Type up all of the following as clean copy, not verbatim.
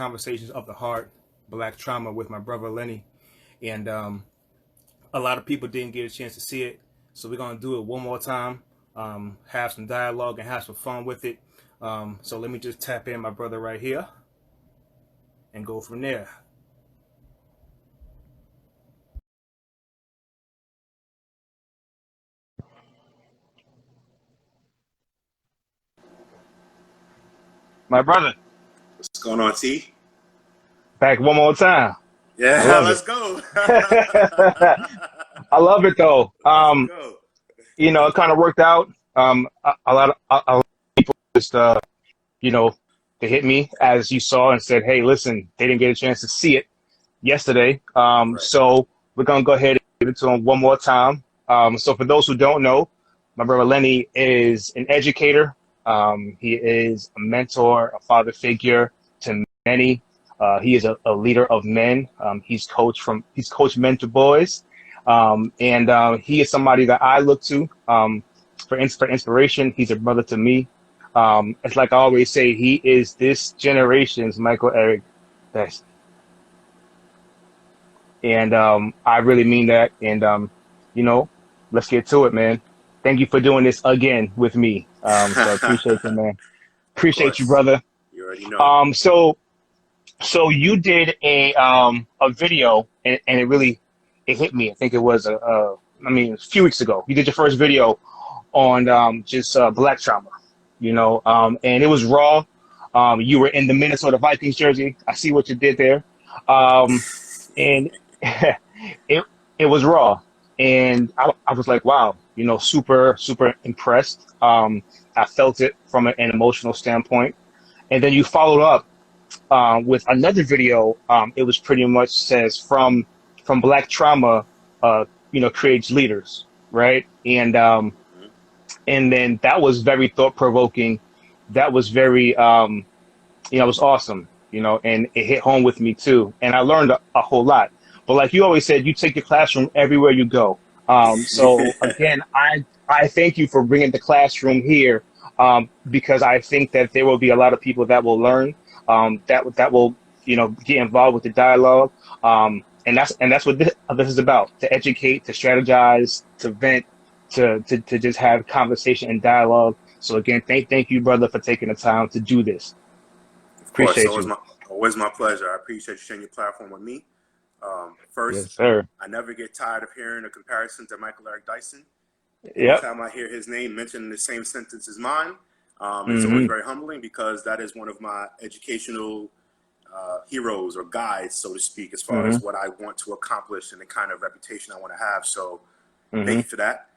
Conversations of the Heart, Black Trauma with my brother Lenny. And a lot of people didn't get a chance to see it. So we're going to do it one more time, have some dialogue and have some fun with it. So let me just tap in my brother right here and go from there. My brother. What's going on, T? Back one more time. Yeah, let's go. I love it though. Let's go. You know, it kind of worked out. A lot of people just, you know, they hit me as you saw and said, "Hey, listen, they didn't get a chance to see it yesterday, Right. so we're gonna go ahead and give it to them one more time." So for those who don't know, my brother Lenny is an educator. He is a mentor, a father figure to many. He is a leader of men. He's coached men to boys, and he is somebody that I look to for inspiration. He's a brother to me. It's like I always say, he is this generation's Michael Eric Best, and I really mean that. And you know, let's get to it, man. Thank you for doing this again with me. So I appreciate you, man. Of Appreciate you, course. brother. You already know. So you did a video, and it hit me. I think it was a few weeks ago. You did your first video on just black trauma, and it was raw. You were in the Minnesota Vikings jersey. I see what you did there, and it it was raw, and I was like, wow, super super impressed. I felt it from an emotional standpoint, and then you followed up with another video. It was pretty much says from black trauma, creates leaders, right? And then that was very thought provoking. That was very, it was awesome, and it hit home with me too. And I learned a whole lot. But like you always said, you take your classroom everywhere you go. So again, I thank you for bringing the classroom here, because I think that there will be a lot of people that will learn, that will, get involved with the dialogue. And that's what this is about: to educate, to strategize, to vent, to just have conversation and dialogue. So again, thank you, brother, for taking the time to do this. Of course, Appreciate you. always my pleasure. I appreciate you sharing your platform with me. First, Yes, sir. I never get tired of hearing a comparison to Michael Eric Dyson. Yep. Anytime I hear his name mentioned in the same sentence as mine, it's Mm-hmm. always very humbling, because that is one of my educational heroes or guides, so to speak, as far Mm-hmm. as what I want to accomplish and the kind of reputation I want to have. So thank Mm-hmm. you for that.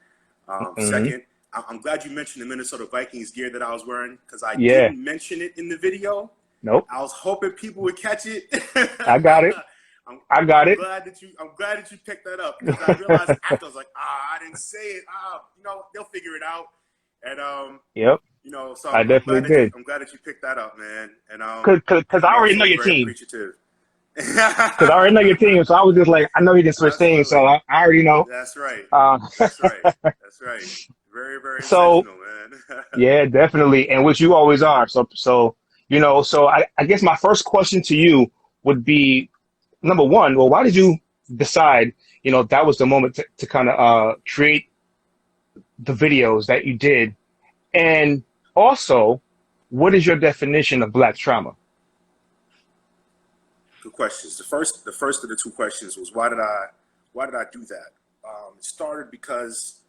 Mm-hmm. Second, I'm glad you mentioned the Minnesota Vikings gear that I was wearing, because I Yeah. didn't mention it in the video. Nope. I was hoping people would catch it. I got it. I got I'm it. glad that you picked that up, because I realized after, I was like, I didn't say it. They'll figure it out. And Yep. so I I'm definitely did. I'm glad that you picked that up, man. And Cause I I'm already know also your very team. appreciative. Cause I already know your team. So I was just like, I know he didn't switch teams, so Absolutely. I already know. That's right. Uh, That's right. That's right. Very, very so intentional, man. yeah, definitely, and which you always are. So I guess my first question to you would be, number one, well, why did you decide, that was the moment to kind of create the videos that you did? And also, what is your definition of black trauma? Good questions. The first of the two questions was, why did I do that? It started because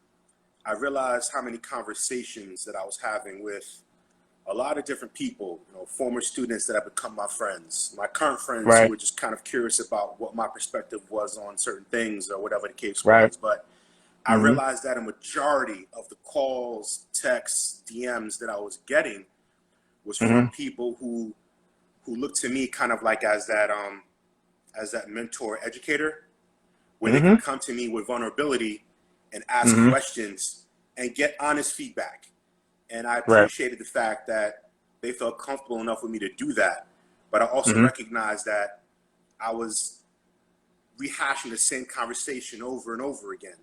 I realized how many conversations that I was having with a lot of different people, former students that have become my friends, my current friends who Right, were just kind of curious about what my perspective was on certain things or whatever the case right. was. But I Mm-hmm. realized that a majority of the calls, texts, DMs that I was getting was from Mm-hmm. people who looked to me kind of like as that mentor educator, where they Mm-hmm. could come to me with vulnerability and ask Mm-hmm. questions and get honest feedback. And I Right. appreciated the fact that they felt comfortable enough with me to do that. But I also Mm-hmm. recognized that I was rehashing the same conversation over and over again.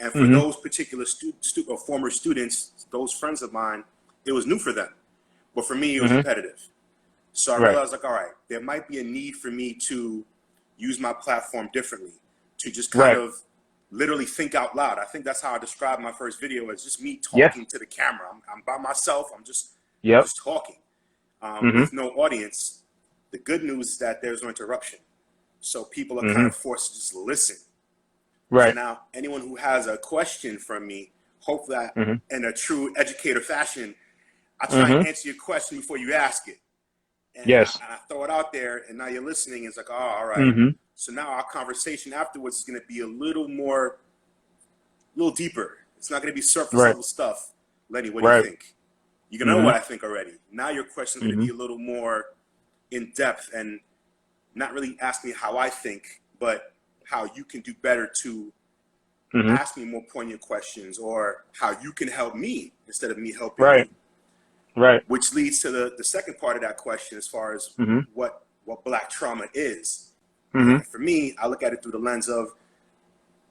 And for Mm-hmm. those particular or former students, those friends of mine, it was new for them. But for me, it was Mm-hmm. repetitive. So I Right. realized, like, all right, there might be a need for me to use my platform differently, to just kind Right. of literally think out loud. I think that's how I described my first video, as just me Yes. talking to the camera. I'm by myself. I'm Yep. just talking Mm-hmm. with no audience. The good news is that there's no interruption. So people are kind Mm-hmm. of forced to just listen. So Right. now anyone who has a question from me, hope that Mm-hmm. in a true educator fashion, I try and Mm-hmm. answer your question before you ask it. And Yes. I throw it out there, and now you're listening. It's like, oh, all right. Mm-hmm. So now our conversation afterwards is going to be a little deeper. It's not going to be surface Right. level stuff. Lenny, what do you Right. think? You're going to know Mm-hmm. what I think already. Now your question is going to Mm-hmm. be a little more in depth and not really ask me how I think, but how you can do better to Mm-hmm. ask me more poignant questions, or how you can help me instead of me helping Right. you. Right. Which leads to the second part of that question, as far as Mm-hmm. what Black trauma is. Mm-hmm. And for me, I look at it through the lens of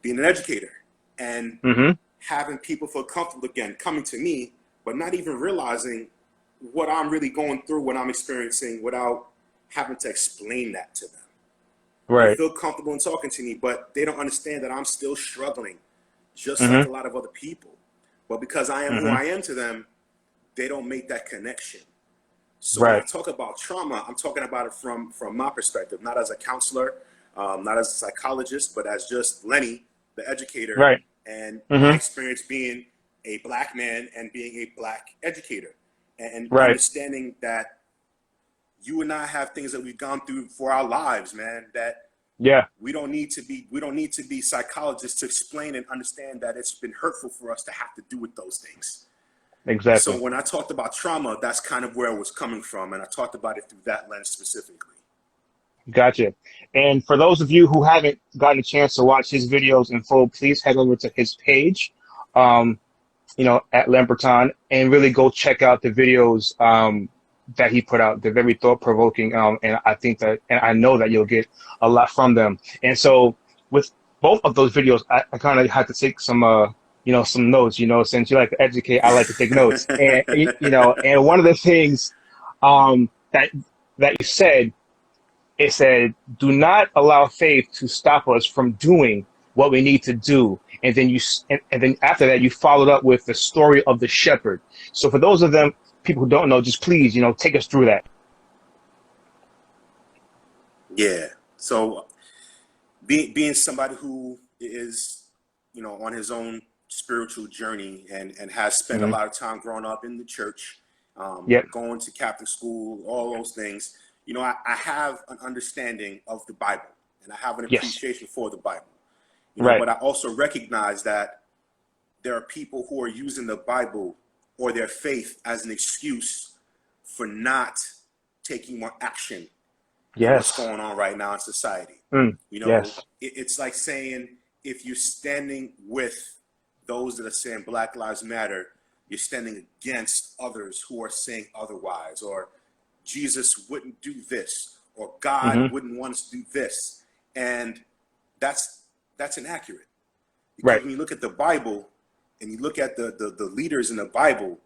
being an educator and Mm-hmm. having people feel comfortable again coming to me, but not even realizing what I'm really going through, what I'm experiencing, without having to explain that to them. They Right. feel comfortable in talking to me, but they don't understand that I'm still struggling, just like Mm-hmm. a lot of other people. But because I am who Mm-hmm. I am to them, they don't make that connection. So when I Right. talk about trauma, I'm talking about it from my perspective, not as a counselor, not as a psychologist, but as just Lenny, the educator, Right. and my Mm-hmm. experience being a Black man and being a Black educator, and Right. understanding that you and I have things that we've gone through for our lives, man, that Yeah. we don't need to be psychologists to explain and understand that it's been hurtful for us to have to do with those things. So Exactly. when I talked about trauma, that's kind of where I was coming from, and I talked about it through that lens specifically. Gotcha. And for those of you who haven't gotten a chance to watch his videos in full, please head over to his page, um, at Lamberton, and really go check out the videos that he put out. They're very thought-provoking, and I know that you'll get a lot from them. And so with both of those videos, I kind of had to take some notes. Since you like to educate, I like to take notes. And and one of the things that you said, it said, "Do not allow faith to stop us from doing what we need to do." And then and then after that, you followed up with the story of the shepherd. So for those of them people who don't know, just please, take us through that. Yeah. So being somebody who is, on his own spiritual journey, and has spent a Mm-hmm. lot of time growing up in the church, Yep. going to Catholic school, all those things, I have an understanding of the Bible, and I have an Yes. appreciation for the Bible, Right. but I also recognize that there are people who are using the Bible or their faith as an excuse for not taking more action in what's Yes. going on right now in society. Yes. It's like saying, if you're standing with those that are saying Black Lives Matter, you're standing against others who are saying otherwise, or Jesus wouldn't do this, or God Mm-hmm. wouldn't want us to do this. And that's inaccurate. Because Right. when you look at the Bible and you look at the leaders in the Bible,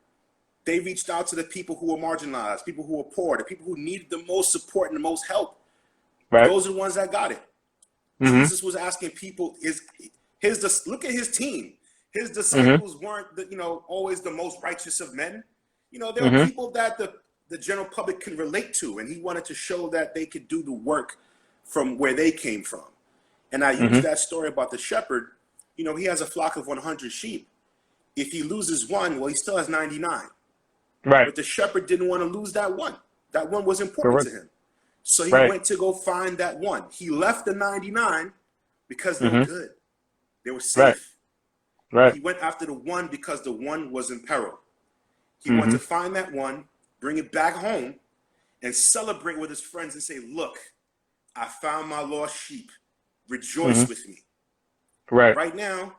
they reached out to the people who were marginalized, people who were poor, the people who needed the most support and the most help. Right. Those are the ones that got it. Mm-hmm. Jesus was asking people, look at his team. His Mm-hmm. disciples weren't always the most righteous of men. There are Mm-hmm. people that the general public can relate to, and he wanted to show that they could do the work from where they came from. And I use Mm-hmm. that story about the shepherd. He has a flock of 100 sheep. If he loses one, well, he still has 99. Right. But the shepherd didn't want to lose that one. That one was important to Correct. him. So he Right. went to go find that one. He left the 99 because they were Mm-hmm. good. They were Right. safe. But Right. he went after the one because the one was in peril. He wanted Mm-hmm. to find that one, bring it back home, and celebrate with his friends and say, look, I found my lost sheep. Rejoice Mm-hmm. with me. Right. Right now,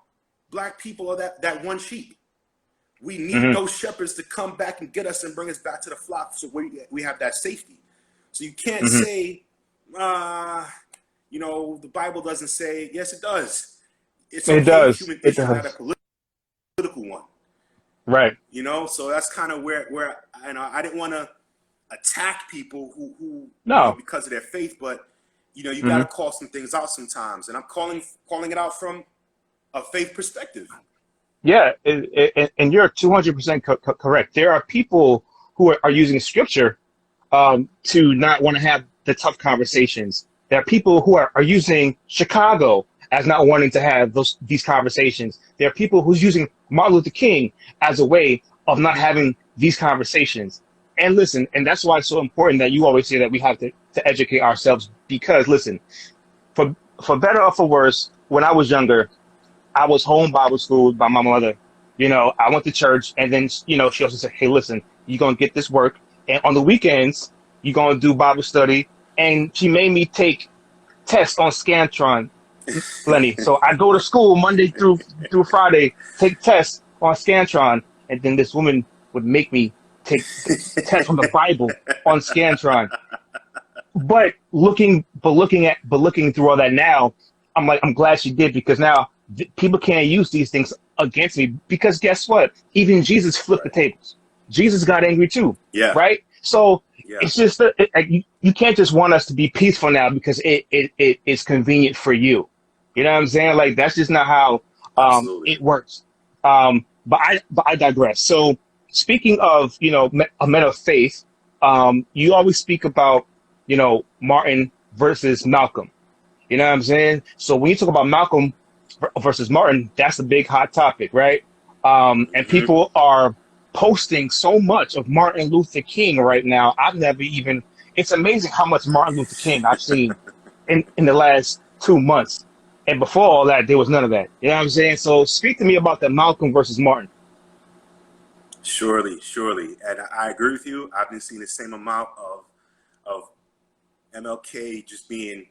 Black people are that one sheep. We need Mm-hmm. those shepherds to come back and get us and bring us back to the flock, so we have that safety. So you can't Mm-hmm. say, the Bible doesn't say. Yes, it does. It's It okay with does. human It issues, not a does. political one. Right. So that's kind of where I didn't want to attack people who No. because of their faith, but you Mm-hmm. got to call some things out sometimes, and I'm calling it out from a faith perspective. Yeah, and you're 200% correct. There are people who are using scripture to not want to have the tough conversations. There are people who are using Chicago as not wanting to have these conversations. There are people who's using Martin Luther King as a way of not having these conversations. And listen, and that's why it's so important that you always say that we have to educate ourselves, because listen, for better or for worse, when I was younger, I was home Bible schooled by my mother. I went to church, and then, she also said, hey, listen, you're going to get this work. And on the weekends, you're going to do Bible study. And she made me take tests on Scantron, Lenny. So I go to school Monday through Friday, take tests on Scantron. And then this woman would make me take tests from the Bible on Scantron. But looking through all that now, I'm glad she did, because now people can't use these things against me, because guess what? Even Jesus flipped the tables. Jesus got angry too. Yeah. Right. So Yeah. it's just you can't just want us to be peaceful now because it is convenient for you. You know what I'm saying? Like, that's just not how it works. But I digress. So speaking of a men of faith, you always speak about Martin versus Malcolm. You know what I'm saying? So when you talk about Malcolm versus Martin, that's a big hot topic, right? And people are posting so much of Martin Luther King right now. It's amazing how much Martin Luther King I've seen in the last 2 months. And before all that, there was none of that. You know what I'm saying? So speak to me about the Malcolm versus Martin. Surely. And I agree with you. I've been seeing the same amount of MLK just being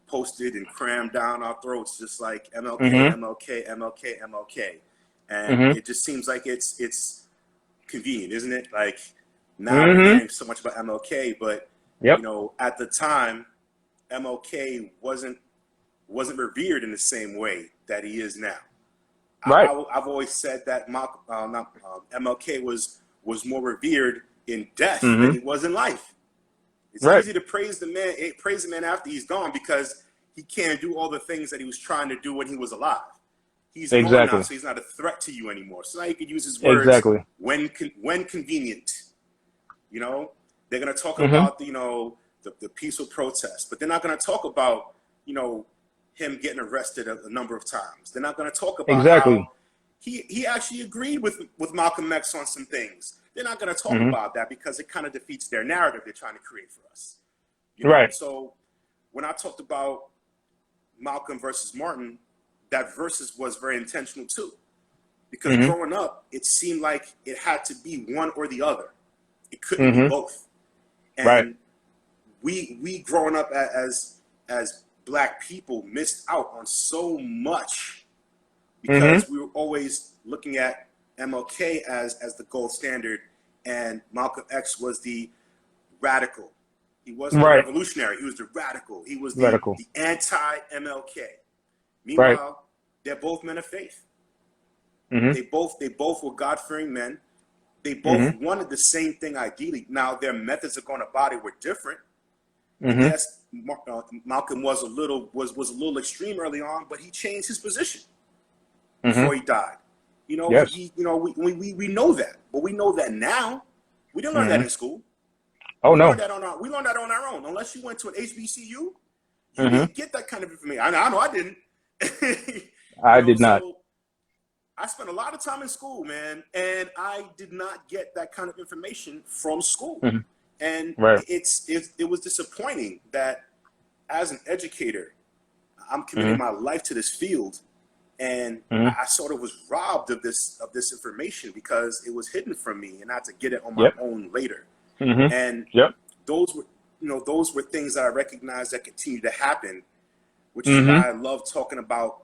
posted and crammed down our throats, just like MLK, MLK. And it just seems like it's convenient, isn't it? Like, now we're hearing so much about MLK, but at the time, MLK wasn't revered in the same way that he is now. Right. I've always said that MLK was more revered in death than he was in life. It's easy to praise the man after he's gone, because he can't do all the things that he was trying to do when he was alive. He's gone now, so he's not a threat to you anymore. So now you can use his words when convenient. They're going to talk about the peaceful protest, but they're not going to talk about him getting arrested a number of times. They're not going to talk about how he actually agreed with Malcolm X on some things. They're not going to talk about that, because it kind of defeats their narrative they're trying to create for us. Right. So when I talked about Malcolm versus Martin, that versus was very intentional too, because growing up, it seemed like it had to be one or the other. It couldn't be both. And we growing up as Black people missed out on so much, because we were always looking at MLK as the gold standard, and Malcolm X was the radical. He wasn't the revolutionary. He was the radical. He was the anti-MLK. Meanwhile, they're both men of faith. They both were God-fearing men. They both wanted the same thing ideally. Now, their methods of going about it were different. Yes, Malcolm was a little extreme early on, but he changed his position before he died. We know that, but we know that now. We didn't learn that in school. Oh, we no. We learned that on our own. Unless you went to an HBCU, you didn't get that kind of information. I know I didn't. I did not. So I spent a lot of time in school, man, and I did not get that kind of information from school. And it was disappointing that, as an educator, I'm committing my life to this field, and I sort of was robbed of this information because it was hidden from me, and I had to get it on my own later. And those were things that I recognized that continue to happen, which is why I love talking about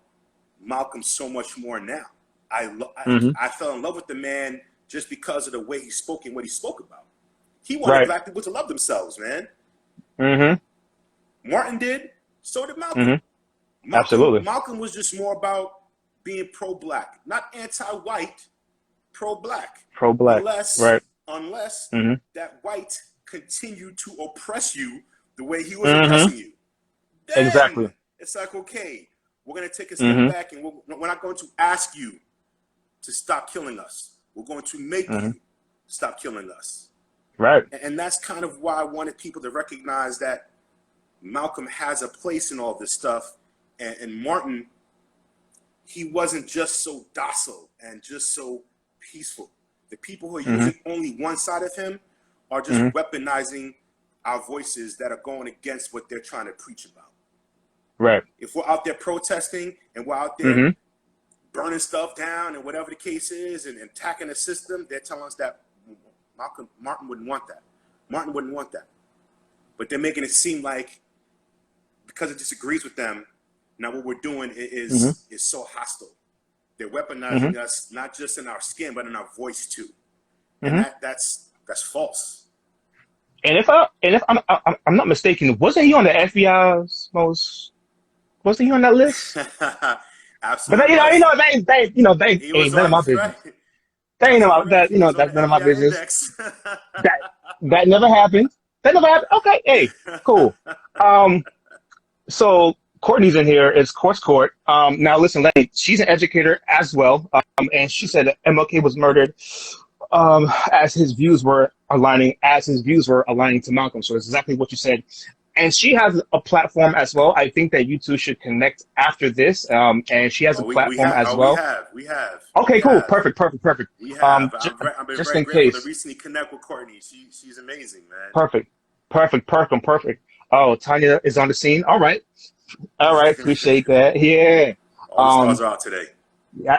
Malcolm so much more now. I fell in love with the man just because of the way he spoke and what he spoke about. He wanted Black people to love themselves, man. Martin did, so did Malcolm. Absolutely. Malcolm was just more about being pro-Black, not anti-white, pro-Black. Pro-Black. Unless that white continue to oppress you the way he was oppressing you. Exactly. Then it's like, okay, we're going to take a step back, and we're not going to ask you to stop killing us. We're going to make you stop killing us. Right. And that's kind of why I wanted people to recognize that Malcolm has a place in all this stuff. And Martin, he wasn't just so docile and just so peaceful. The people who are using only one side of him are just weaponizing our voices that are going against what they're trying to preach about. Right. If we're out there protesting and we're out there burning stuff down and whatever the case is and attacking the system, they're telling us that Martin wouldn't want that. Martin wouldn't want that. But they're making it seem like because it disagrees with them, now what we're doing is so hostile. They're weaponizing us, not just in our skin, but in our voice too. And that's false. And if I'm not mistaken, wasn't he on the FBI's most? Wasn't he on that list? Absolutely. But they ain't none of my business. Right. They ain't about that. He was on That's the none of my FBI business. index. That never happened. That never happened. Okay, hey, cool. So Courtney's in here. It's Court. Now listen, Lenny, she's an educator as well. And she said that MLK was murdered as his views were aligning to Malcolm. So it's exactly what you said. And she has a platform as well. I think that you two should connect after this. And she has a platform as well. We have. Okay, cool. Perfect. We have. I've been just very in grateful case. to recently connect with Courtney. She's amazing, man. Perfect. Oh, Tanya is on the scene. All right. Appreciate that. Yeah. All the stars are out today.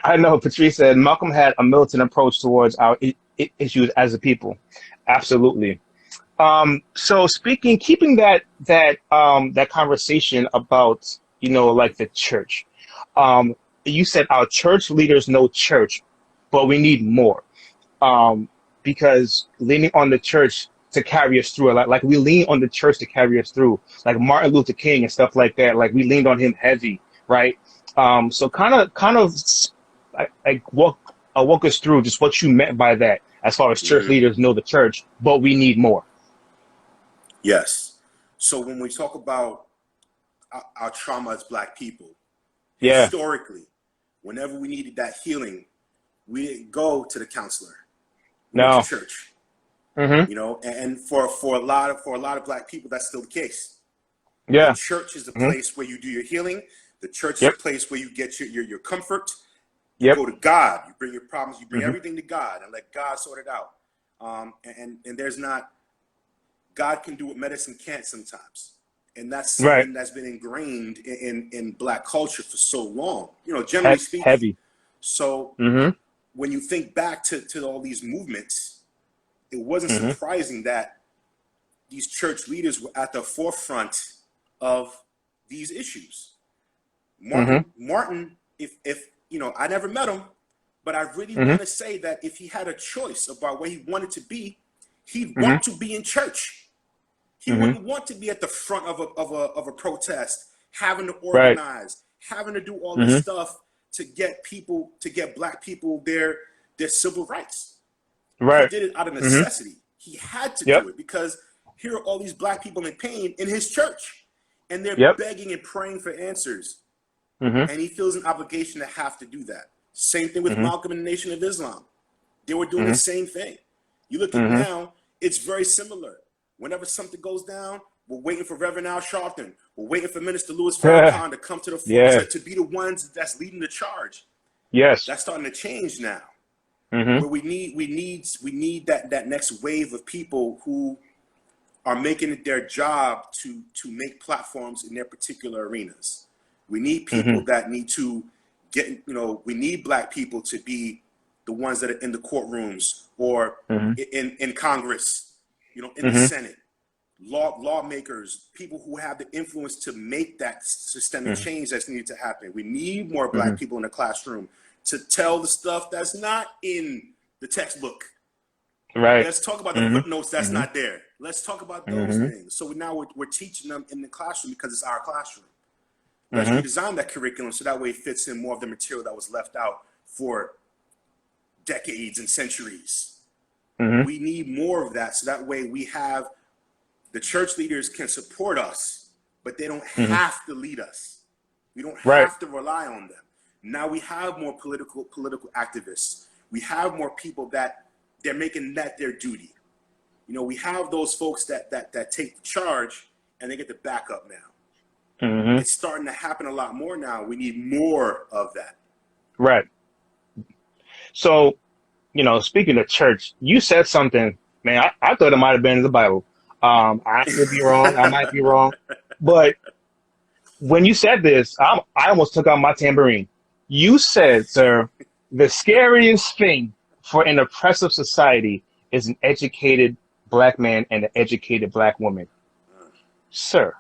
I know. Patrice said Malcolm had a militant approach towards our issues as a people. Absolutely. So keeping that conversation about, like the church, you said our church leaders know church, but we need more, because leaning on the church to carry us through, like we lean on the church to carry us through, like Martin Luther King and stuff like that. Like we leaned on him heavy, right? So kind of walk us through just what you meant by that, as far as church leaders know the church, but we need more. Yes. So when we talk about our trauma as Black people, historically, whenever we needed that healing, we didn't go to the counselor. We went to church. And for a lot of Black people, that's still the case. Yeah. The church is the place where you do your healing. The church is the place where you get your comfort. You go to God. You bring your problems. You bring everything to God and let God sort it out. And there's not. God can do what medicine can't sometimes. And that's something that's been ingrained in Black culture for so long, generally speaking. Heavy. So when you think back to all these movements, it wasn't surprising that these church leaders were at the forefront of these issues. Martin, if I never met him, but I really want to say that if he had a choice about where he wanted to be, he'd want to be in church. He wouldn't want to be at the front of a protest, having to organize, having to do all this stuff to get Black people their civil rights. He did it out of necessity. He had to do it because here are all these Black people in pain in his church, and they're begging and praying for answers. And he feels an obligation to have to do that. Same thing with Malcolm and the Nation of Islam. They were doing the same thing. You look at now, it's very similar. Whenever something goes down, we're waiting for Reverend Al Sharpton. We're waiting for Minister Louis Farrakhan to come to the front to be the ones that's leading the charge. Yes, that's starting to change now. Where we need that next wave of people who are making it their job to make platforms in their particular arenas. We need people that need to get. We need Black people to be the ones that are in the courtrooms or in Congress. In the Senate, lawmakers, people who have the influence to make that systemic change that's needed to happen. We need more Black people in the classroom to tell the stuff that's not in the textbook. Right. Let's talk about the footnotes that's not there. Let's talk about those things. So now we're teaching them in the classroom because it's our classroom. Let's redesign that curriculum so that way it fits in more of the material that was left out for decades and centuries. We need more of that so that way we have the church leaders can support us, but they don't Mm-hmm. have to lead us. We don't Right. have to rely on them. Now we have more political activists. We have more people that they're making that their duty. You know, we have those folks that take the charge and they get the backup now. Mm-hmm. It's starting to happen a lot more now. We need more of that. Right. So, you know, speaking of church, you said something, man. I thought it might have been in the Bible. I could be wrong. I might be wrong. But when you said this, I almost took out my tambourine. You said, sir, the scariest thing for an oppressive society is an educated black man and an educated black woman. Sir,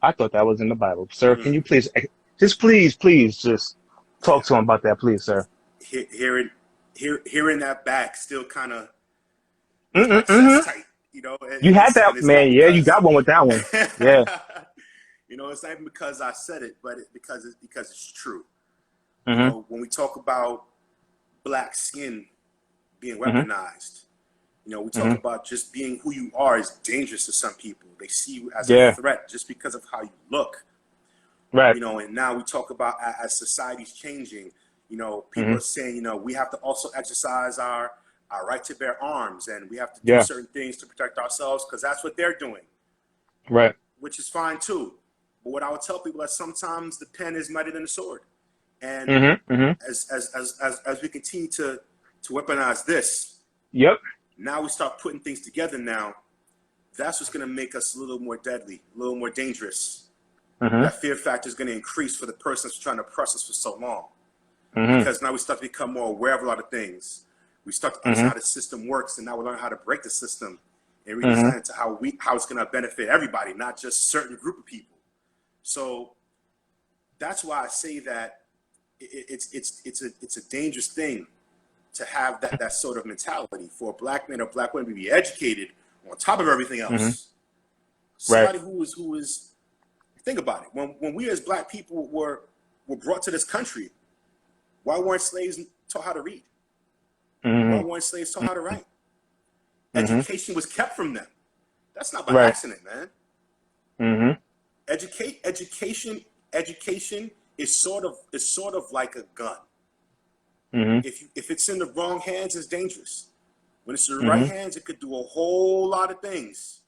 I thought that was in the Bible. Sir, can you please just talk to him about that, please, sir? Hearing that back still kind of makes my Mm-hmm. chest tight, you know. You had And that, it's man. not Yeah, you because, got one with that one. Yeah. you know, it's not even because I said it, but because it's true. You Mm-hmm. know, when we talk about black skin being weaponized, you know, we talk about just being who you are is dangerous to some people. They see you as a threat just because of how you look. Right. You know, and now we talk about as society's changing, you know, people are saying, you know, we have to also exercise our right to bear arms, and we have to do certain things to protect ourselves because that's what they're doing. Right. Which is fine too. But what I would tell people is sometimes the pen is mightier than the sword. And as we continue to weaponize this, now we start putting things together now. That's what's going to make us a little more deadly, a little more dangerous. That fear factor is going to increase for the person that's trying to oppress us for so long. Because now we start to become more aware of a lot of things. We start to understand how the system works, and now we learn how to break the system and redesign it to how it's going to benefit everybody, not just a certain group of people. So that's why I say that it's a dangerous thing to have that sort of mentality for a black man or black woman to be educated on top of everything else. Somebody who is think about it. When we as black people were brought to this country, why weren't slaves taught how to read? Why weren't slaves taught how to write? Education was kept from them. That's not by accident, man. Education is sort of like a gun. If it's in the wrong hands, it's dangerous. When it's in the right hands, it could do a whole lot of things.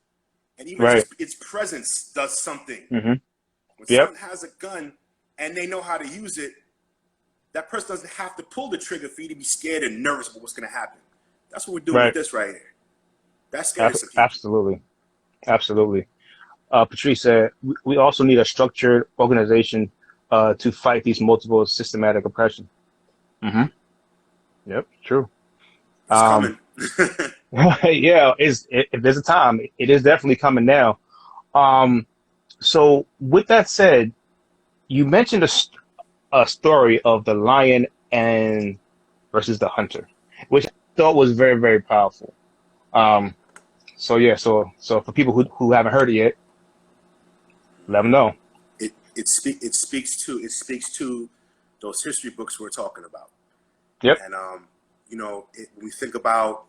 And even just its presence does something. When someone has a gun and they know how to use it, that person doesn't have to pull the trigger for you to be scared and nervous about what's going to happen. That's what we're doing with this right here. That's scary. Absolutely. Patrice said, we also need a structured organization to fight these multiple systematic oppression. Yep, true. It's coming. If there's a time, it is definitely coming now. So with that said, you mentioned a story of the lion and versus the hunter, which I thought was very, very powerful. So for people who haven't heard it yet, let them know. It speaks to those history books we're talking about. Yep. And you know, when we think about,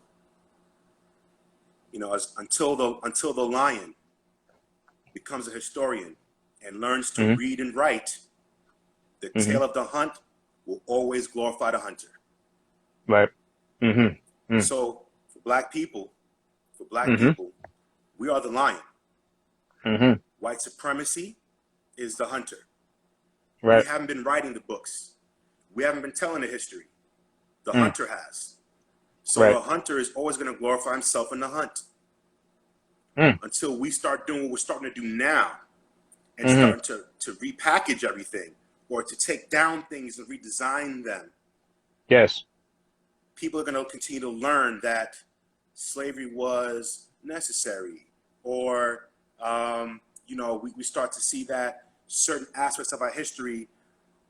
you know, until the lion becomes a historian and learns to read and write, the tale of the hunt will always glorify the hunter. Right. So for black people, we are the lion. White supremacy is the hunter. Right. We haven't been writing the books. We haven't been telling the history. The hunter has. So the hunter is always going to glorify himself in the hunt. Until we start doing what we're starting to do now and starting to repackage everything or to take down things and redesign them. Yes. People are going to continue to learn that slavery was necessary, or you know, we start to see that certain aspects of our history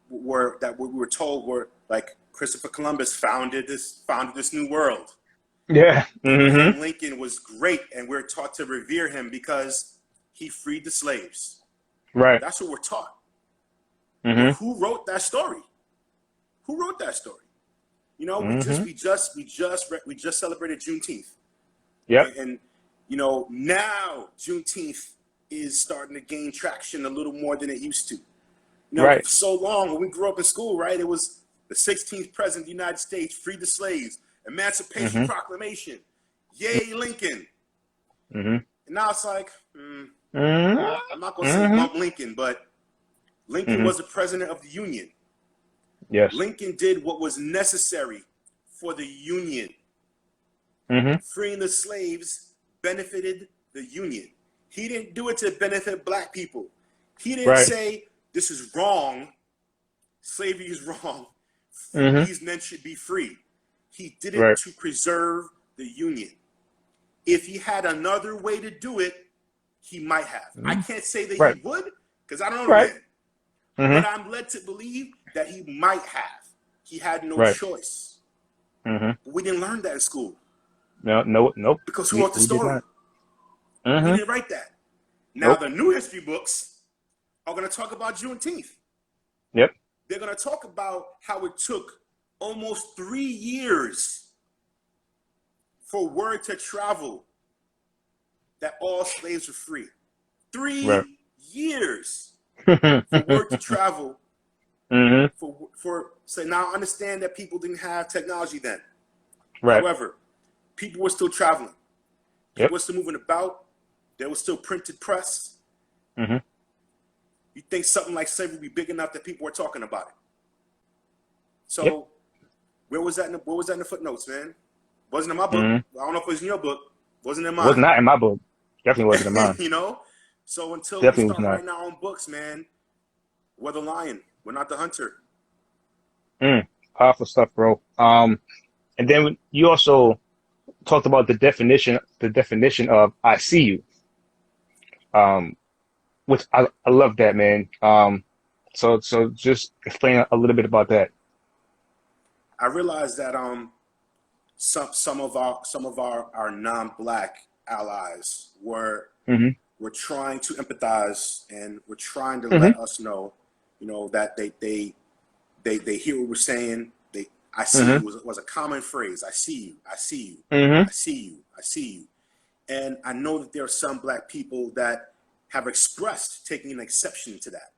we were told were like Christopher Columbus founded this new world. Yeah. Abraham Lincoln was great, and we're taught to revere him because he freed the slaves. Right. That's what we're taught. But who wrote that story? Who wrote that story? You know, we just celebrated Juneteenth. Yep. And You know, now Juneteenth is starting to gain traction a little more than it used to. You know, Right. for so long, when we grew up in school, right, it was the 16th president of the United States, freed the slaves, Emancipation Mm-hmm. Proclamation, yay, Lincoln. Mm-hmm. And now it's like, Mm-hmm. I'm not going to say bump Lincoln, but Lincoln Mm-hmm. was the president of the Union. Yes. Lincoln did what was necessary for the Union. Mm-hmm. Freeing the slaves benefited the Union. He didn't do it to benefit black people. He didn't Right. say, this is wrong, slavery is wrong, Mm-hmm. these men should be free. He did it Right. to preserve the Union. If he had another way to do it, he might have. Mm-hmm. I can't say that Right. he would, because I don't know the Right. man. Mm-hmm. But I'm led to believe that he might have. He had no Right. choice. Mm-hmm. But we didn't learn that in school. Nope. Because who wrote the We did story? not. We Mm-hmm. didn't write that. Now, Nope. the new history books are going to talk about Juneteenth. Yep. They're going to talk about how it took almost 3 years for word to travel that all slaves were free. 3 Right. years for word to travel. Mm-hmm. So now I understand that people didn't have technology then. Right. However, people were still traveling. People Yep. were still moving about. There was still printed press. Mm-hmm. You think something like slavery would be big enough that people were talking about it? So, Yep. where was that in the footnotes, man? Wasn't in my book. Mm-hmm. I don't know if it was in your book. Wasn't in It was mine. not in my book. Definitely wasn't in mine. You know? So until Definitely we was start not. writing our own books, man, we're the lion. We're not the hunter. Powerful stuff, bro. And then you also talked about the definition of I see you. Which I love that, man. So just explain a little bit about that. I realized that some of our non-black allies were trying to empathize and were trying to let us know, you know, that they hear what we're saying. I see you was a common phrase. I see you. I see you. I see you. I see you. And I know that there are some black people that have expressed taking an exception to that.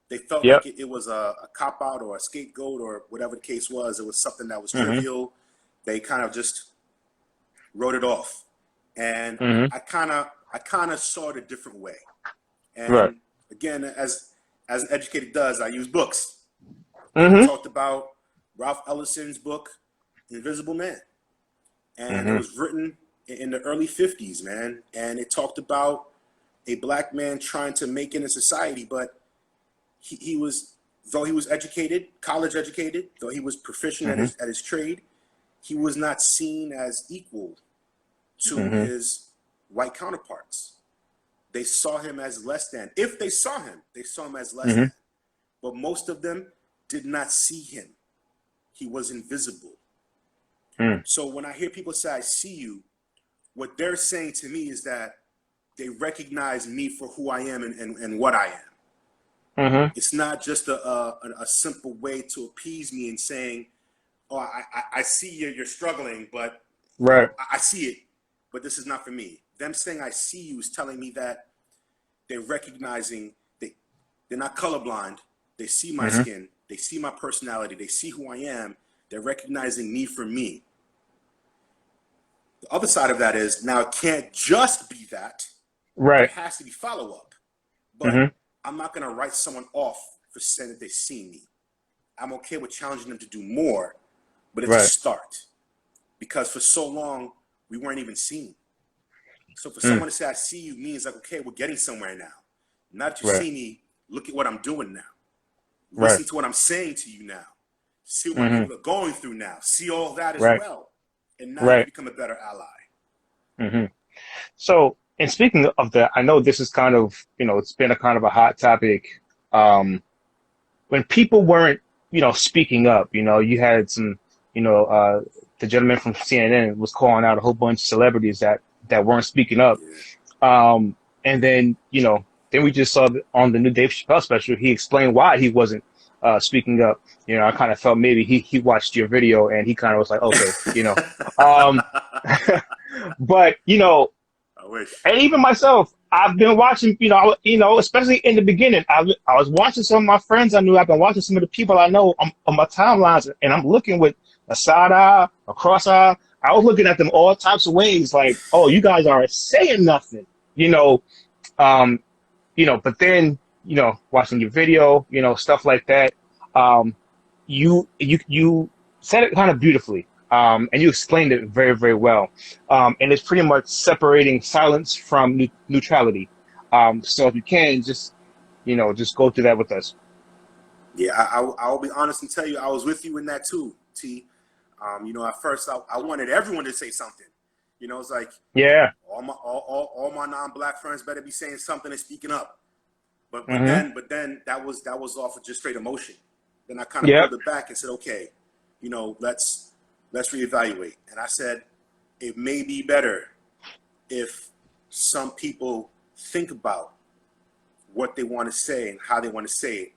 They felt Yep. like it was a cop-out or a scapegoat or whatever the case was. It was something that was trivial. They kind of just wrote it off. And I kind of saw it a different way. And Right. again, as an educated does, I use books. Mm-hmm. I talked about Ralph Ellison's book, Invisible Man. And it was written in the early 50s, man. And it talked about a black man trying to make it in society, but he was, though he was educated, college educated, though he was proficient at his trade, he was not seen as equal to his white counterparts. They saw him as less than. If they saw him as less than. But most of them did not see him. He was invisible. So when I hear people say, I see you, what they're saying to me is that they recognize me for who I am and what I am. It's not just a simple way to appease me and saying, oh, I see you're struggling, but Right. I see it, but this is not for me. Them saying I see you is telling me that they're recognizing they're not colorblind. They see my skin. They see my personality. They see who I am. They're recognizing me for me. The other side of that is now it can't just be that. Right. There has to be follow-up. But I'm not going to write someone off for saying that they see me. I'm okay with challenging them to do more, but it's a start. Because for so long, we weren't even seen. So for someone to say, I see you means like, okay, we're getting somewhere now. Not that you see me, look at what I'm doing now. Listen to what I'm saying to you now. See what my people are going through now. See all that as well. And now you become a better ally. So, and speaking of that, I know this is kind of, it's been a kind of a hot topic. When people weren't, speaking up, you had some, the gentleman from CNN was calling out a whole bunch of celebrities that weren't speaking up. And then, then we just saw on the new Dave Chappelle special, he explained why he wasn't speaking up. I kind of felt maybe he watched your video and he kind of was like, okay, but, I wish. And even myself, I've been watching, especially in the beginning, I was watching some of my friends I knew. I've been watching some of the people I know on my timelines, and I'm looking with a side eye, a cross eye. I was looking at them all types of ways, like, oh, you guys aren't saying nothing, um, but then, watching your video, stuff like that, um, you said it kind of beautifully, and you explained it very, very well. And it's pretty much separating silence from neutrality. So if you can, just go through that with us. Yeah, I'll be honest and tell you, I was with you in that too, T. At first I wanted everyone to say something. It's like, Yeah. all my non-black friends better be saying something and speaking up. But Mm-hmm. then that was off of just straight emotion. Then I kind of Yep. pulled it back and said, okay, let's reevaluate. And I said, it may be better if some people think about what they want to say and how they want to say it,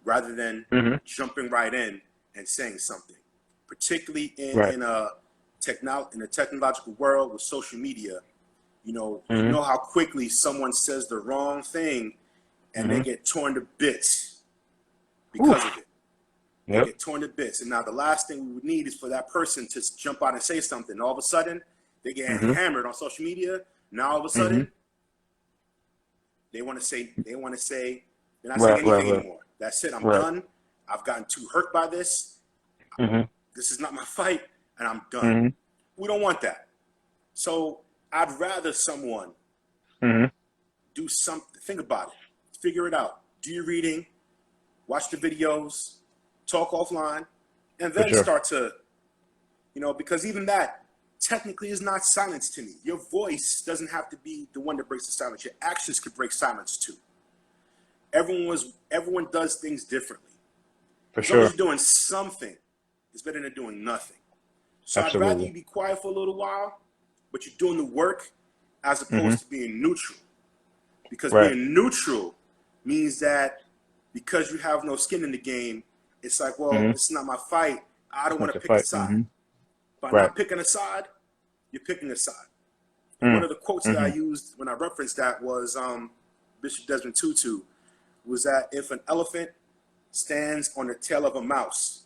rather than Mm-hmm. jumping right in and saying something. Particularly Right. in a technological world with social media, you Mm-hmm. know how quickly someone says the wrong thing and they Mm-hmm. get torn to bits because of Oof. it. They Yep. get torn to bits. And now the last thing we would need is for that person to jump out and say something. All of a sudden, they get Mm-hmm. hammered on social media. Now all of a Mm-hmm. sudden, they want to say, they're not saying Right. Right. anything Right. anymore. That's it. I'm Right. done. I've gotten too hurt by this. Mm-hmm. This is not my fight, and I'm done. Mm-hmm. We don't want that. So I'd rather someone Mm-hmm. do something, think about it, figure it out, do your reading, watch the videos, talk offline, and For then sure. start to, because even that technically is not silence to me. Your voice doesn't have to be the one that breaks the silence. Your actions could break silence too. Everyone does things differently. For As long as sure. you're doing something, it's better than doing nothing. So I'd rather you Absolutely. be quiet for a little while, but you're doing the work as Mm-hmm. opposed to being neutral. Because Right. being neutral means that because you have no skin in the game, it's like, well, Mm-hmm. this is not my fight. I don't It's want not to your pick a fight. side. Mm-hmm. By Right. not picking a side, you're picking a side. And one Mm. of the quotes that I Mm-hmm. used when I referenced that was Bishop Desmond Tutu, was that if an elephant stands on the tail of a mouse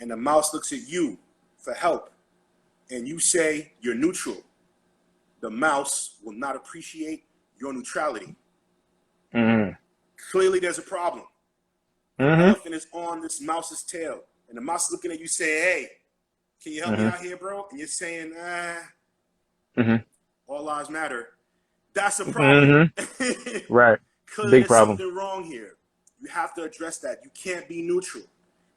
and the mouse looks at you for help and you say you're neutral, the mouse will not appreciate your neutrality. Mm-hmm. Clearly, there's a problem. An Mm-hmm. elephant is on this mouse's tail, and the mouse is looking at you, saying, "Hey, can you help me Mm-hmm. out here, bro?" And you're saying, Mm-hmm. "All lives matter." That's a problem. Mm-hmm. Right. Clearly, Big there's problem. something wrong here. You have to address that. You can't be neutral.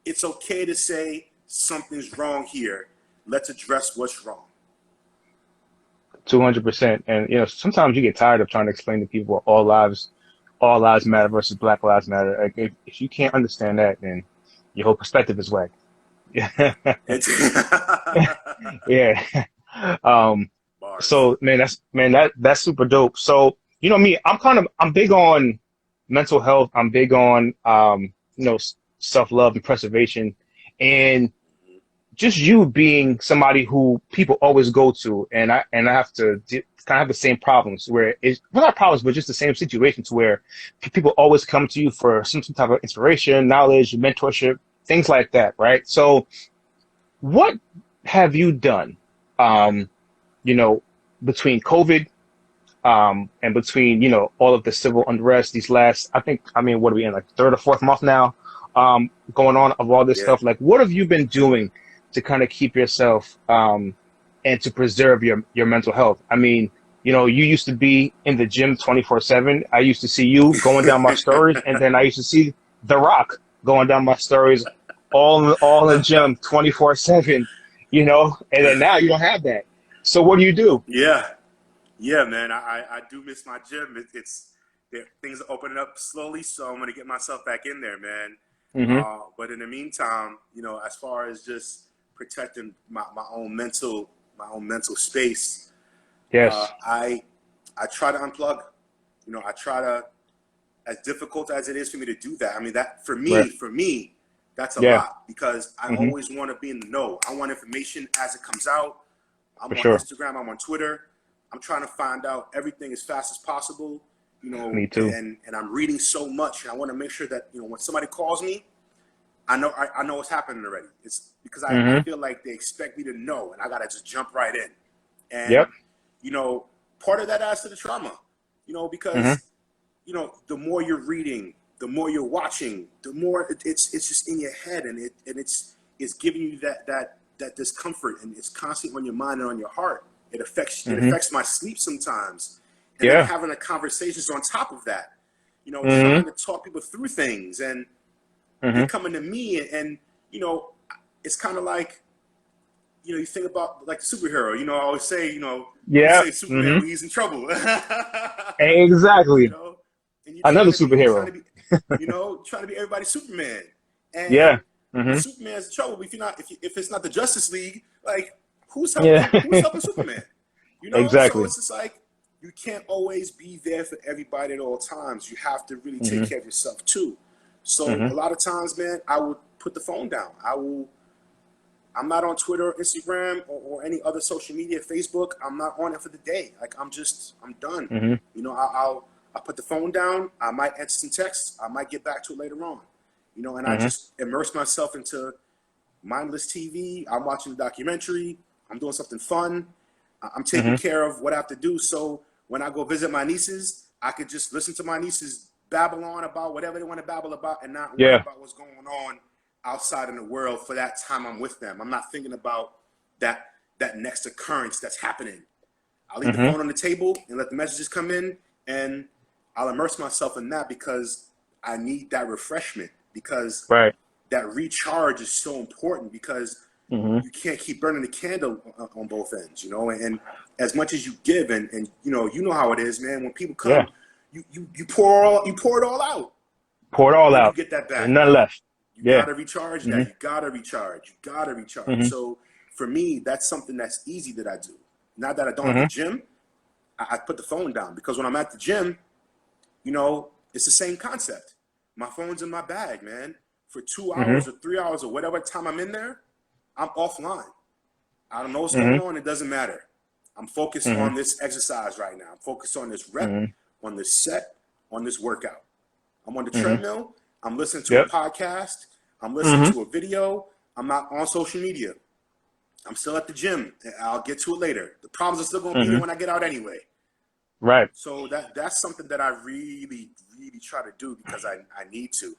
It's okay to say something's wrong here. Let's address what's wrong. 200%. And sometimes you get tired of trying to explain to people all lives matter versus Black Lives Matter. Like if you can't understand that, then your whole perspective is whack. Yeah. It's Yeah. Um, bars. so that's super dope. So, me, I'm big on mental health. I'm big on self-love and preservation. And just you being somebody who people always go to, and I have to kind of have the same problems where it's well, not problems, but just the same situations where people always come to you for some type of inspiration, knowledge, mentorship, things like that, right? So, what have you done, um, you know, between COVID, and between all of the civil unrest these last, what are we in, like third or fourth month now, going on of all this Yeah. stuff? Like, what have you been doing to kind of keep yourself, and to preserve your mental health? You used to be in the gym 24/7. I used to see you going down my stories, and then I used to see The Rock going down my stories, all in the gym 24/7. And then now you don't have that. So what do you do? Yeah. Yeah, man. I do miss my gym. Things are opening up slowly, so I'm gonna get myself back in there, man. Hmm. But in the meantime, as far as just protecting my own mental space, Yes. I try to unplug. I try to, as difficult as it is for me to do that. I mean, that Right. for me, that's a Yeah. lot because I Hmm. always want to be in the know. I want information as it comes out. I'm For on sure. Instagram. I'm on Twitter. I'm trying to find out everything as fast as possible, you know, Me too. and I'm reading so much, and I want to make sure that, you know, when somebody calls me, I know what's happening already. It's because I feel like they expect me to know, and I gotta just jump right in. And Yep. you know, part of that adds to the trauma, you know, because you know, the more you're reading, the more you're watching, the more it's just in your head, and it's giving you that discomfort, and it's constantly on your mind and on your heart. It affects my sleep sometimes, and then Yeah. having the conversations on top of that, you know, trying Mm-hmm. to talk people through things, and they Mm-hmm. coming to me, and you know, it's kind of like, you know, you think about like the superhero. You know, I always say, you know, people Yeah. say Superman Mm-hmm. when he's in trouble. You Exactly. know, and Another you're trying superhero. to be, you know, trying to be everybody's Superman. And Yeah. when Mm-hmm. Superman's in trouble, if it's not the Justice League, like Yeah. who's helping Superman? You know, so Exactly. it's just like you can't always be there for everybody at all times. You have to really take Mm-hmm. care of yourself too. So Mm-hmm. a lot of times, man, I would put the phone down. I'm not on Twitter, Instagram, or any other social media, Facebook. I'm not on it for the day. Like I'm done. Mm-hmm. You know, I'll put the phone down. I might answer some texts. I might get back to it later on. You know, and I Mm-hmm. just immerse myself into mindless TV. I'm watching a documentary. I'm doing something fun. I'm taking Mm-hmm. care of what I have to do. So when I go visit my nieces, I could just listen to my nieces babble on about whatever they want to babble about, and not worry Yeah. about what's going on outside in the world for that time I'm with them. I'm not thinking about that next occurrence that's happening. I'll leave the Mm-hmm. phone on the table and let the messages come in, and I'll immerse myself in that because I need that refreshment, because Right. that recharge is so important, because Mm-hmm. you can't keep burning the candle on both ends, you know, and as much as you give, and you know how it is, man, when people Yeah. come, you pour it all out, Pour it all when you out. get that There's back, none left. you Yeah. gotta recharge Mm-hmm. that. You gotta recharge. You gotta recharge. Mm-hmm. So for me, that's something that's easy that I do. Now that I don't have the Mm-hmm. gym, I put the phone down, because when I'm at the gym, you know, it's the same concept. My phone's in my bag, man. For 2 hours Mm-hmm. or 3 hours or whatever time I'm in there, I'm offline. I don't know what's Mm-hmm. going on. It doesn't matter. I'm focused Mm-hmm. on this exercise right now. I'm focused on this rep, Mm-hmm. on this set, on this workout. I'm on the Mm-hmm. treadmill. I'm listening to a Yep. podcast. I'm listening Mm-hmm. to a video. I'm not on social media. I'm still at the gym. I'll get to it later. The problems are still going to be Mm-hmm. there when I get out anyway. Right. So that's something that I really, really try to do, because I need to.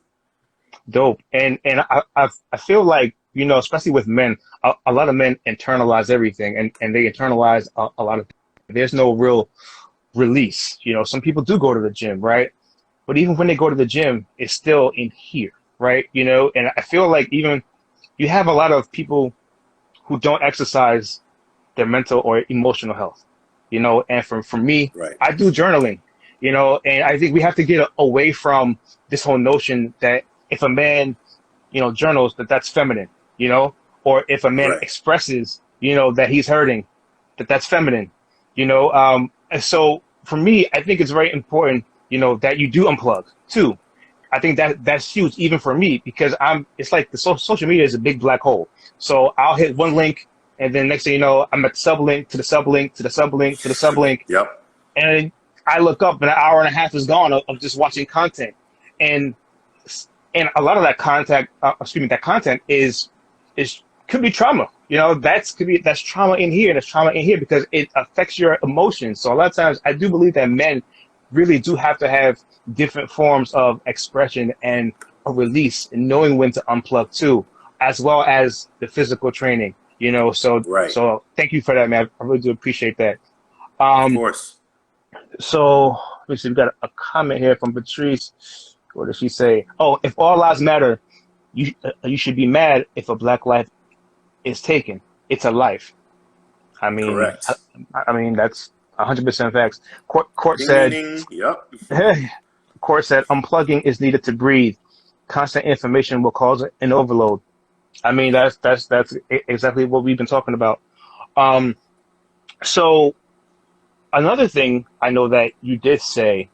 Dope. And I feel like, especially with men, a lot of men internalize everything, and they internalize a lot of, there's no real release. Some people do go to the gym, right? But even when they go to the gym, it's still in here, right? And I feel like even you have a lot of people who don't exercise their mental or emotional health, and for me, Right. I do journaling, and I think we have to get away from this whole notion that if a man, journals, that's feminine, or if a man Right. expresses, that he's hurting, that's feminine, and so for me, I think it's very important, that you do unplug too. I think that's huge, even for me, because it's like the social media is a big black hole. So I'll hit one link, and then next thing you know, I'm at the sublink to the sublink to the sublink to the sublink, Yep. and I look up, and an hour and a half is gone of just watching content, and and a lot of that that content is could be trauma. That's trauma in here, and it's trauma in here because it affects your emotions. So a lot of times, I do believe that men really do have to have different forms of expression and a release, and knowing when to unplug too, as well as the physical training. So Right. so thank you for that, man. I really do appreciate that. Of Um, course. so let me see. We got a comment here from Patrice. What does she say? Oh, if all lives matter, you should be mad if a black life is taken. It's a life. I mean, Correct. I mean that's 100% facts. Court Ding, ding, said. ding. Yep. Court said unplugging is needed to breathe. Constant information will cause an overload. I mean, that's exactly what we've been talking about. Um, so another thing I know that you did say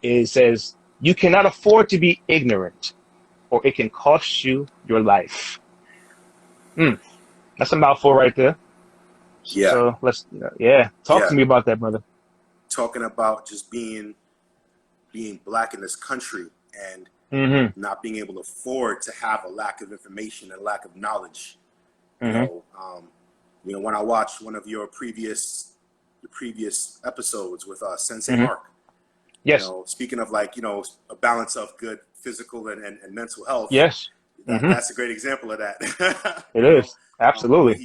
is says you cannot afford to be ignorant, or it can cost you your life. Hmm, that's a mouthful right there. Yeah, So let's, yeah, talk yeah. to me about that, brother. Talking about just being black in this country and Mm-hmm. not being able to afford to have a lack of information and lack of knowledge. You Mm-hmm. know, when I watched one of your previous episodes with Sensei Mm-hmm. Mark, Yes. speaking of like, a balance of good physical and mental health, Yes. Mm-hmm. that's a great example of that. It is. The way Absolutely. he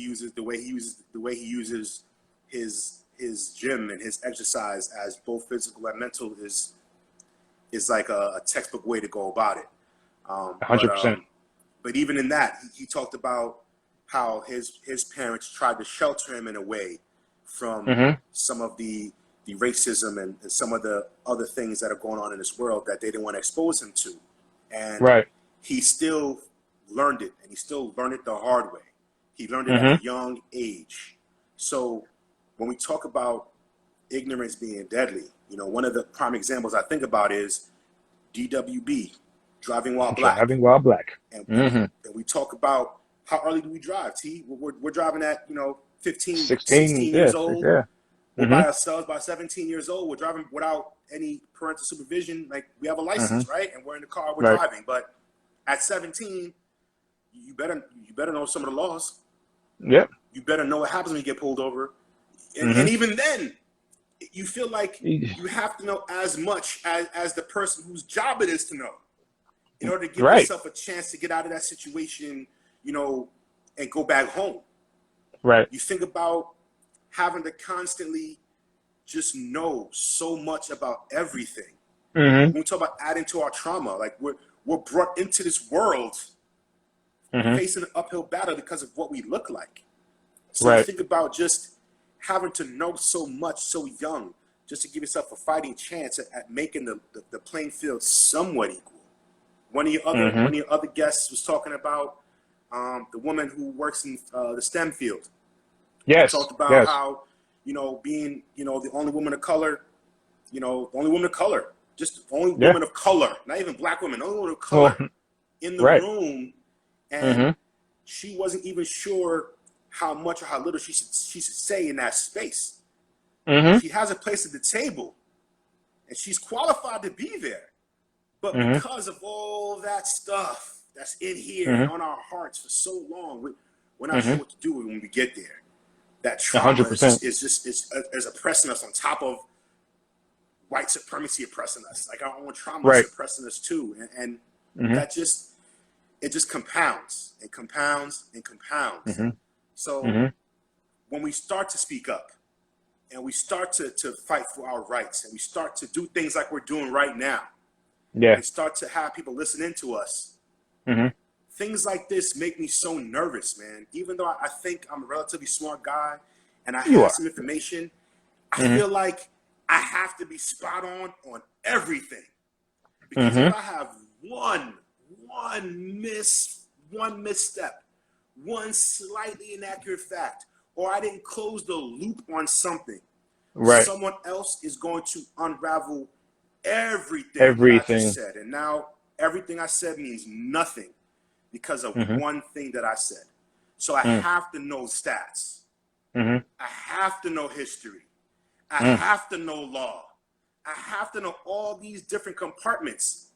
uses his gym and his exercise as both physical and mental is like a textbook way to go about it. Um, but 100%. um, but even in that, he talked about how his parents tried to shelter him in a way from Mm-hmm. some of the racism and some of the other things that are going on in this world that they didn't want to expose him to. And Right. he still learned it, and he still learned it the hard way. He learned it at Mm-hmm. a young age. So when we talk about ignorance being deadly, one of the prime examples I think about is DWB, driving while black. Driving while black. And, and we Mm-hmm. and we talk about how early do we drive, T? We're driving at 15, 16. 16 years Yes. old. Yeah. We're Mm-hmm. by ourselves. By 17 years old, we're driving without any parental supervision. Like, we have a Mm-hmm. license, right? And we're in the car, we're Right. driving. But at 17, you better know some of the laws. Yep. You better know what happens when you get pulled over. And Mm-hmm. even then, you feel like you have to know as much as the person whose job it is to know, in order to give Right. yourself a chance to get out of that situation, and go back home. Right. You think about having to constantly just know so much about everything. Mm-hmm. When we talk about adding to our trauma, like we're brought into this world Mm-hmm. facing an uphill battle because of what we look like. So you Right. think about just having to know so much so young, just to give yourself a fighting chance at making the playing field somewhat equal. One of Mm-hmm. your other guests was talking about the woman who works in the STEM field. He Yes. talked about Yes. how being the only woman of color, just the only Yeah. woman of color, not even black women, only woman of Well. color in the Right. room, and Mm-hmm. she wasn't even sure how much or how little she should say in that space. Mm-hmm. She has a place at the table, and she's qualified to be there. But Mm-hmm. because of all that stuff that's in here and Mm-hmm. on our hearts for so long, we're not Mm-hmm. sure what to do when we get there. That trauma 100%. is oppressing us on top of white supremacy oppressing us. Like, our own trauma is Right. oppressing us too, and Mm-hmm. that just compounds and compounds and compounds. Mm-hmm. So Mm-hmm. when we start to speak up and we start to fight for our rights and we start to do things like we're doing right now Yeah. and start to have people listen into us, Mm-hmm. things like this make me so nervous, man. Even though I think I'm a relatively smart guy and I You have are. some information, I Mm-hmm. feel like I have to be spot on everything. Because Mm-hmm. if I have one misstep, one slightly inaccurate fact, or I didn't close the loop on something, Right. someone else is going to unravel everything that I just Everything. said. And now everything I said means nothing because of Mm-hmm. one thing that I said. So I Mm-hmm. have to know stats. Mm-hmm. I have to know history. I Mm. have to know law. I have to know all these different compartments,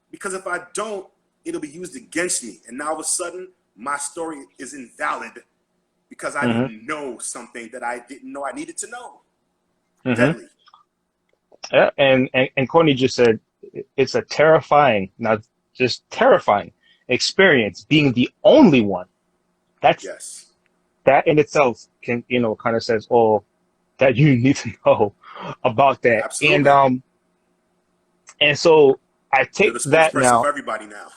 because if I don't, it'll be used against me. And now all of a sudden, my story is invalid because I Mm-hmm. didn't know something that I didn't know I needed to know. Mm-hmm. Deadly. Yeah. And Courtney just said it's a terrifying, not just terrifying experience being the only one. That's Yes. that in itself can, kind of says all that you need to know about that. Absolutely. And so I You're take the that spokesperson now for everybody now.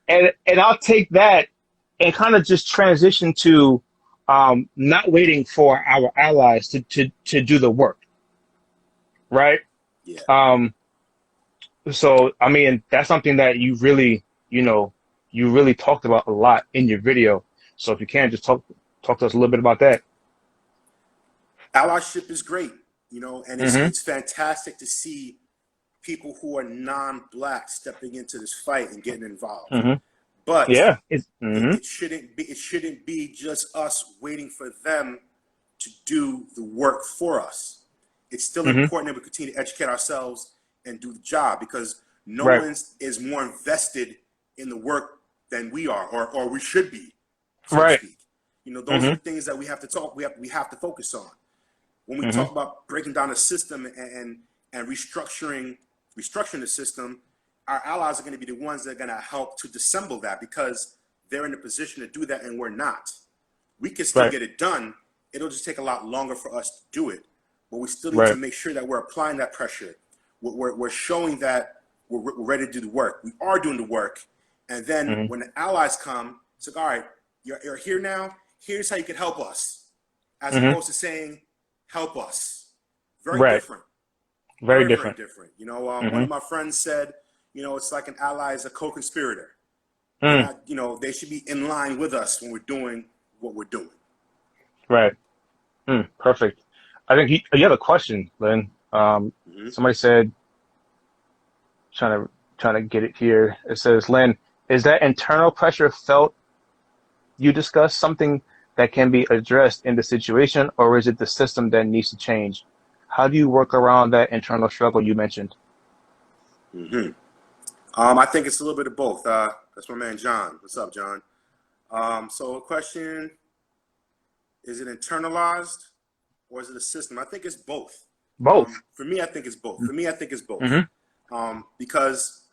and I'll take that and kind of just transition to not waiting for our allies to do the work, right? Yeah. So I mean that's something that you really talked about a lot in your video. So if you can just talk to us a little bit about that. Allyship is great, and Mm-hmm. it's fantastic to see people who are non-black stepping into this fight and getting involved. Mm-hmm. But Yeah. it shouldn't be just us waiting for them to do the work for us. It's still important that we continue to educate ourselves and do the job, because no Right. one is more invested in the work than we are, or we should be, so to Right. speak. Those are the things that we have to talk. We have to focus on when we talk about breaking down the system and restructuring the system. Our allies are going to be the ones that are going to help to dissemble that, because they're in a position to do that and we're not. We can still Right. get it done. It'll just take a lot longer for us to do it, but we still need to Right. make sure that we're applying that pressure. We're showing that we're ready to do the work. We are doing the work. And then when the allies come, it's like, all right, you're here now. Here's how you can help us, as opposed to saying, help us. Very Right. different. Very Very different. different. One of my friends said, it's like an ally is a co-conspirator. They should be in line with us when we're doing what we're doing. Right. Perfect. I think you have a question, Lynn. Somebody said, trying to get it here. It says, Lynn, is that internal pressure felt you discussed something that can be addressed in the situation, or is it the system that needs to change? How do you work around that internal struggle you mentioned? I think it's a little bit of both. That's my man, John. What's up, John? So the question, is it internalized or is it a system? I think it's both. Both. For me, I think it's both. Mm-hmm. Because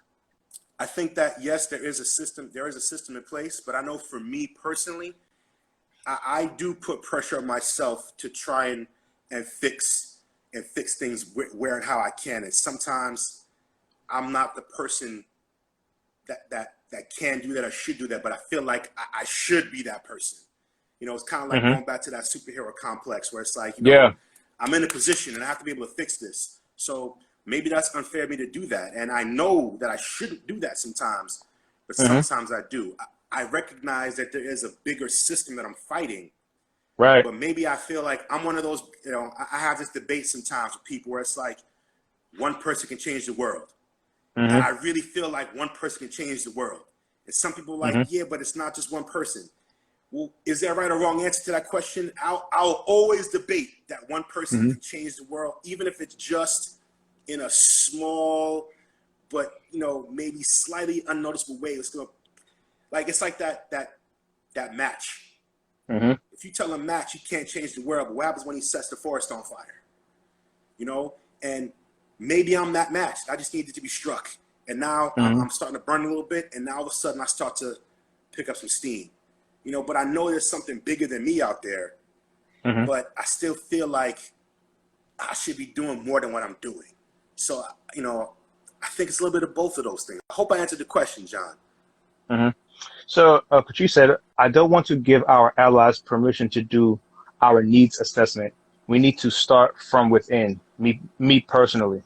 I think that, yes, there is a system in place, but I know for me personally, I do put pressure on myself to try and fix things where and how I can. And sometimes I'm not the person that can do that or should do that, but I feel like I should be that person. It's kind of like going back to that superhero complex where it's like, Yeah. I'm in a position and I have to be able to fix this. So maybe that's unfair of me to do that. And I know that I shouldn't do that sometimes, but sometimes I do. I recognize that there is a bigger system that I'm fighting. Right. But maybe I feel like I'm one of those, I have this debate sometimes with people where it's like one person can change the world. And I really feel like one person can change the world. And some people are like, yeah, but it's not just one person. Well, is there a right or wrong answer to that question? I'll always debate that one person can change the world, even if it's just in a small, but maybe slightly unnoticeable way. It's like that match. If you tell a match you can't change the world, but what happens when he sets the forest on fire? And maybe I'm that match. I just needed to be struck, and now I'm starting to burn a little bit, and now all of a sudden I start to pick up some steam. But I know there's something bigger than me out there, but I still feel like I should be doing more than what I'm doing. So, I think it's a little bit of both of those things. I hope I answered the question, John. So, Patrice said, I don't want to give our allies permission to do our needs assessment. We need to start from within, me personally.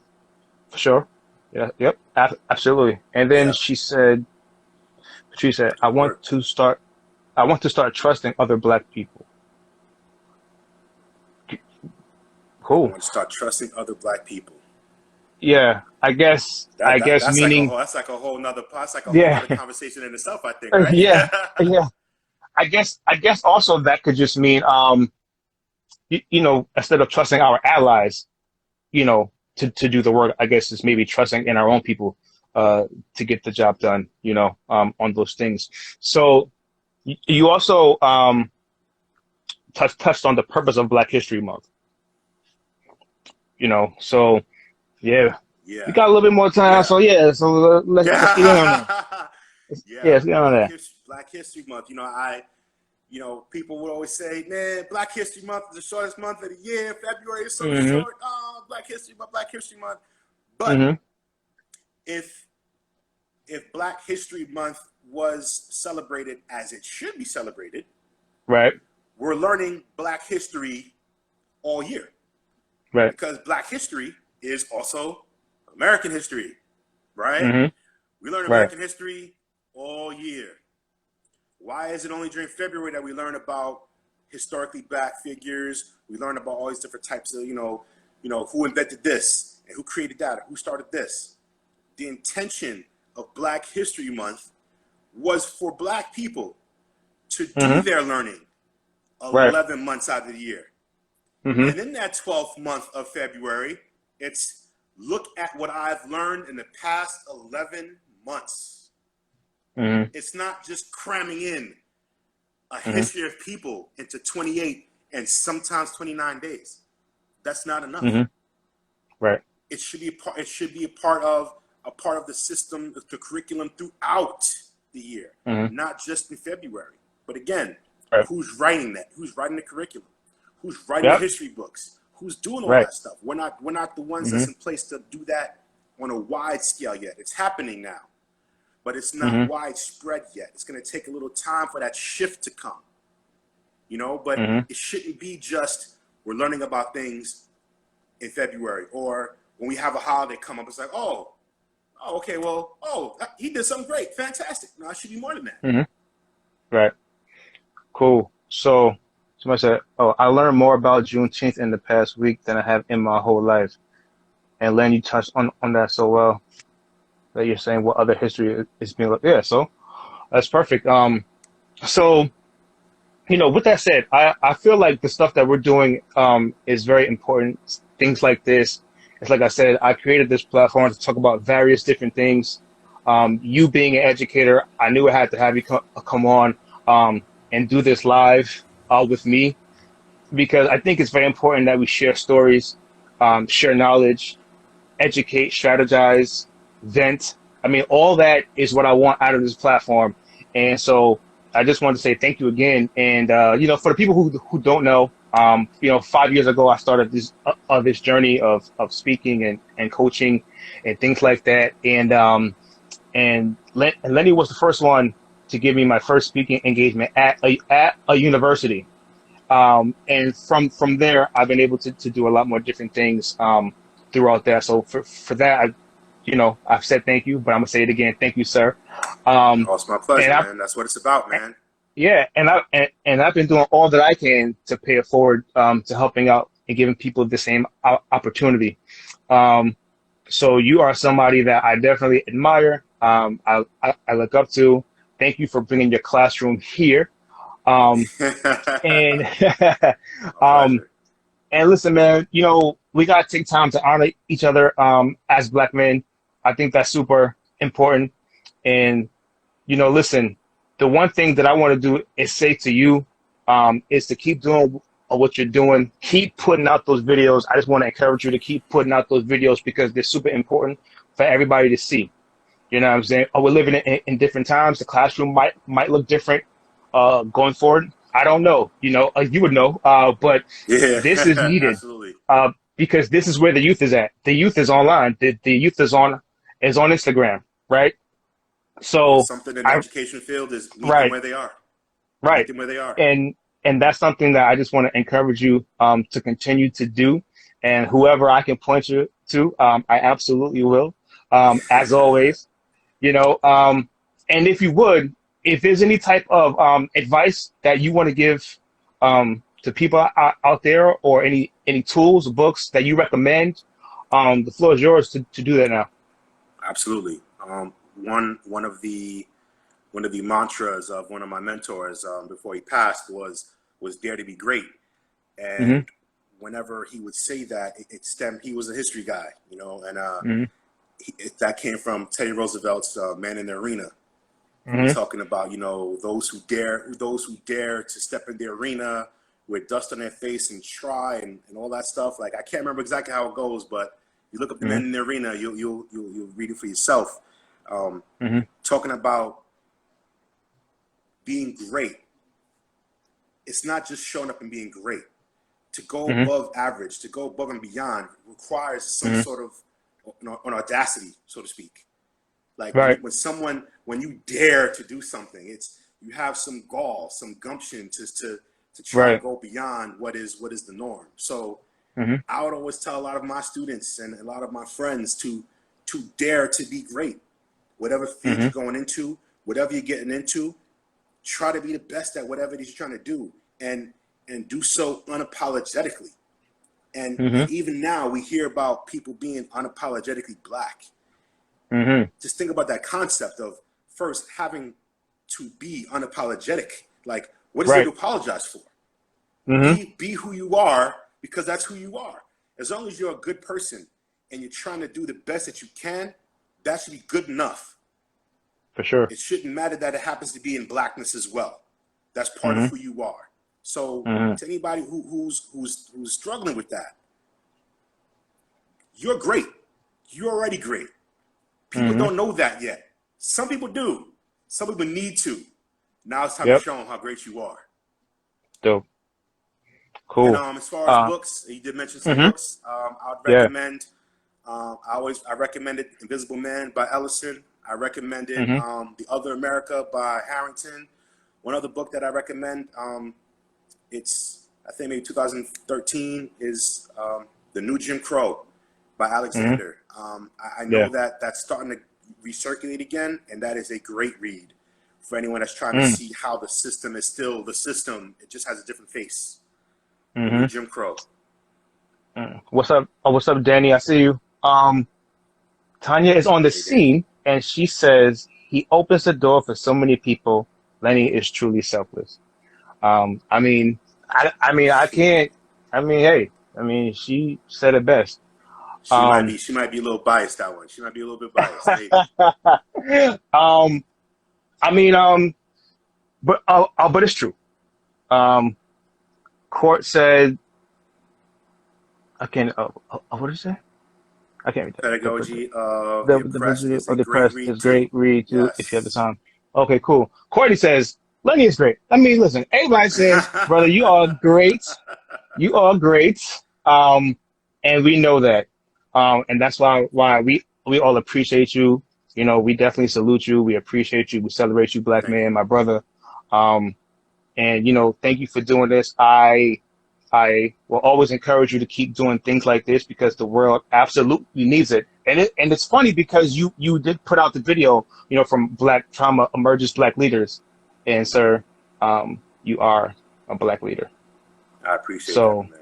For sure. Yeah, yep, absolutely. And then Patrice said, I want to start trusting other Black people. Cool. I want to start trusting other Black people. Yeah, I guess That's meaning, like a whole nother yeah, conversation in itself, I think, right? yeah, yeah. I guess also that could just mean, instead of trusting our allies, to do the work, I guess it's maybe trusting in our own people, to get the job done, on those things. So you also, touched on the purpose of Black History Month, so yeah, we got a little bit more time. So yeah, so let's get in on that. Let's get on that. Black History Month. People would always say, man, Black History Month is the shortest month of the year. February is so short. Oh, Black History Month. But if Black History Month was celebrated as it should be celebrated, right, we're learning Black history all year. Right. Because Black history is also American history, right? We learn American history all year. Why is it only during February that we learn about historically Black figures? We learn about all these different types of, who invented this and who created that, or who started this. The intention of Black History Month was for Black people to do Mm-hmm. their learning Right. 11 months out of the year. Mm-hmm. And in that 12th month of February, it's look at what I've learned in the past 11 months. Mm-hmm. It's not just cramming in a Mm-hmm. history of people into 28 and sometimes 29 days. That's not enough. Mm-hmm. Right. It should be a part of the system, the curriculum throughout the year, Mm-hmm. not just in February. But again, Right. who's writing that? Who's writing the curriculum? Who's writing the Yep. history books? Who's doing all Right. that stuff? We're not the ones Mm-hmm. that's in place to do that on a wide scale yet. It's happening now, but it's not Mm-hmm. widespread yet. It's going to take a little time for that shift to come, but Mm-hmm. it shouldn't be just we're learning about things in February, or when we have a holiday come up, it's like, oh, okay, well, he did something great, fantastic. No, it should be more than that. Mm-hmm. Right. Cool. So somebody said, "Oh, I learned more about Juneteenth in the past week than I have in my whole life." And Len, you touched on that so well that you're saying what other history is being looked. Yeah, so that's perfect. So with that said, I feel like the stuff that we're doing is very important. Things like this. It's like I said, I created this platform to talk about various different things. You being an educator, I knew I had to have you come on and do this live with me because I think it's very important that we share stories, share knowledge, educate, strategize, vent. I mean, all that is what I want out of this platform. And so I just wanted to say thank you again. And, for the people who don't know, 5 years ago, I started this journey of speaking and coaching and things like that. And Lenny was the first one to give me my first speaking engagement at a university. And from there, I've been able to do a lot more different things throughout that. So for that, I've said thank you, but I'm gonna say it again. Thank you, sir. Oh, it's my pleasure, And I man. That's what it's about, man. Yeah, and I've been doing all that I can to pay it forward to helping out and giving people the same opportunity. Um, so you are somebody that I definitely admire. I look up to. Thank you for bringing your classroom here. Um, and A um, pleasure. and listen, man, we gotta take time to honor each other as Black men. I think that's super important. And listen, the one thing that I want to do is say to you is to keep doing what you're doing. Keep putting out those videos. I just want to encourage you to keep putting out those videos because they're super important for everybody to see. You know what I'm saying? We're living in different times. The classroom might look different going forward. I don't know. You would know. But Yeah, this is needed absolutely. because this is where the youth is at. The youth is online. The youth is on Instagram, right? So Something in the I education field is meet them right, where they are. Meet right. them where they are. And that's something that I just want to encourage you to continue to do. And whoever I can point you to, I absolutely will. As always, you know. And if there's any type of advice that you want to give to people out there, or any tools, books that you recommend, the floor is yours to do that now. Absolutely. One of the mantras of one of my mentors before he passed was dare to be great. Hmm. And whenever he would say that, it stemmed. He was a history guy, and Hmm. that came from Teddy Roosevelt's Man in the Arena, Hmm. talking about those who dare to step in the arena with dust on their face and try and all that stuff. Like, I can't remember exactly how it goes, but you look up the Hmm. Men in the Arena, you'll read it for yourself. Um, Hmm. Talking about being great. It's not just showing up and being great. To go Hmm. above average, to go above and beyond, requires some Hmm. sort of an audacity, so to speak. Like Right. when you dare to do something, it's you have some gall, some gumption to try and Right. go beyond what is the norm. So Hmm. I would always tell a lot of my students and a lot of my friends to dare to be great. Whatever field Hmm. you're going into, whatever you're getting into, try to be the best at whatever it is you're trying to do, and do so unapologetically. And Hmm. even now we hear about people being unapologetically Black. Hmm. Just think about that concept of first having to be unapologetic. Like, what is there Right. to apologize for? Mm-hmm. Be who you are, because that's who you are. As long as you're a good person and you're trying to do the best that you can, that should be good enough. For sure. It shouldn't matter that it happens to be in blackness as well. That's part of Mm-hmm. who you are. So Mm-hmm. to anybody who's struggling with that, you're great. You're already great. People Mm-hmm. don't know that yet. Some people do. Some people need to. Now it's time to Yep. show them how great you are. Dope. And Cool. as far as books, you did mention some Mm-hmm. books. I would Yeah. recommend. I recommended Invisible Man by Ellison. I recommended Mm-hmm. The Other America by Harrington. One other book that I recommend, it's I think maybe 2013, is The New Jim Crow by Mm-hmm. Alexander. I Yeah. know that that's starting to recirculate again, and that is a great read for anyone that's trying to Mm. see how the system is still the system. It just has a different face. The New Mm-hmm. Jim Crow. What's up? Oh, what's up, Danny? I see you. Tanya is on the Hey, Danny. scene, and she says he opens the door for so many people. Lenny is truly selfless. I mean, I Shoot. can't. I mean, hey, I mean, she said it best. She might Um, be. She might be a little biased. That one. She might be a little bit biased. Maybe. um, I mean, but it's true. Um, Court said, I can't. What did you say? I can't read that. Pedagogy of the The Oppressed Visitor is a of the great Press read is too. great. Read too if you have the Yes. time. Okay, cool. Courtney says Lenny is great. I mean, listen, everybody says, brother, you are great. You are great. And we know that. And that's why we all appreciate you. You know, we definitely salute you. We appreciate you. We celebrate you, black Thank man, you. my brother. Um, and you know, thank you for doing this. I will always encourage you to keep doing things like this because the world absolutely needs it. And it's funny because you did put out the video, you know, from Black Trauma Emerges Black Leaders, and sir, you are a black leader. I appreciate that, So man.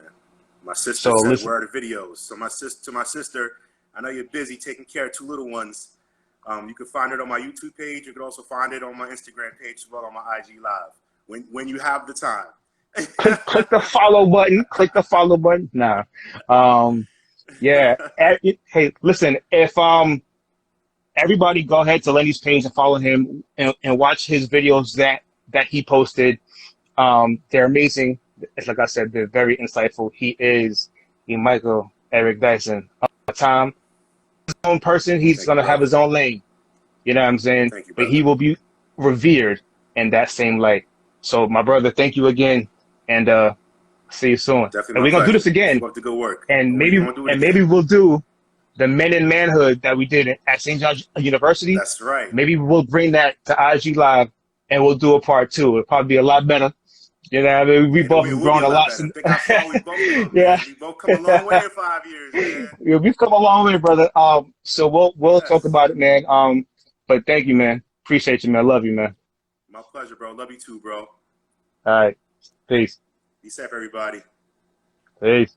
My sister so said, listen, "Where are the videos?" So to my sister, I know you're busy taking care of two little ones. You can find it on my YouTube page. You can also find it on my Instagram page as well, on my IG Live when you have the time. click the follow button. Click the follow button. Nah, yeah. Hey, listen, if everybody go ahead to Lenny's page and follow him and watch his videos that he posted. They're amazing. It's like I said, they're very insightful. He is the Michael Eric Dyson of time. His own person, he's Thank you, gonna have brother. his own lane. You know what I'm saying? Thank you, But brother. he will be revered in that same light. So my brother, thank you again, and see you soon. Definitely And my we're gonna do this pleasure. again, Keep up the good work. and We're gonna do it again. maybe we'll do the Men in Manhood that we did at St. John's University. That's right. Maybe we'll bring that to IG Live, and we'll do a part two. It'll probably be a lot better. You know, I mean, we And both it have will be grown a a lot lot better. since. Think how far we both come, Yeah. man. We both come a long way in 5 years, man. Yeah, we've come a long way, brother. So we'll talk Yes. about it, man. But thank you, man. Appreciate you, man. Love you, man. My pleasure, bro. Love you too, bro. All right. Peace. Be safe, everybody. Peace.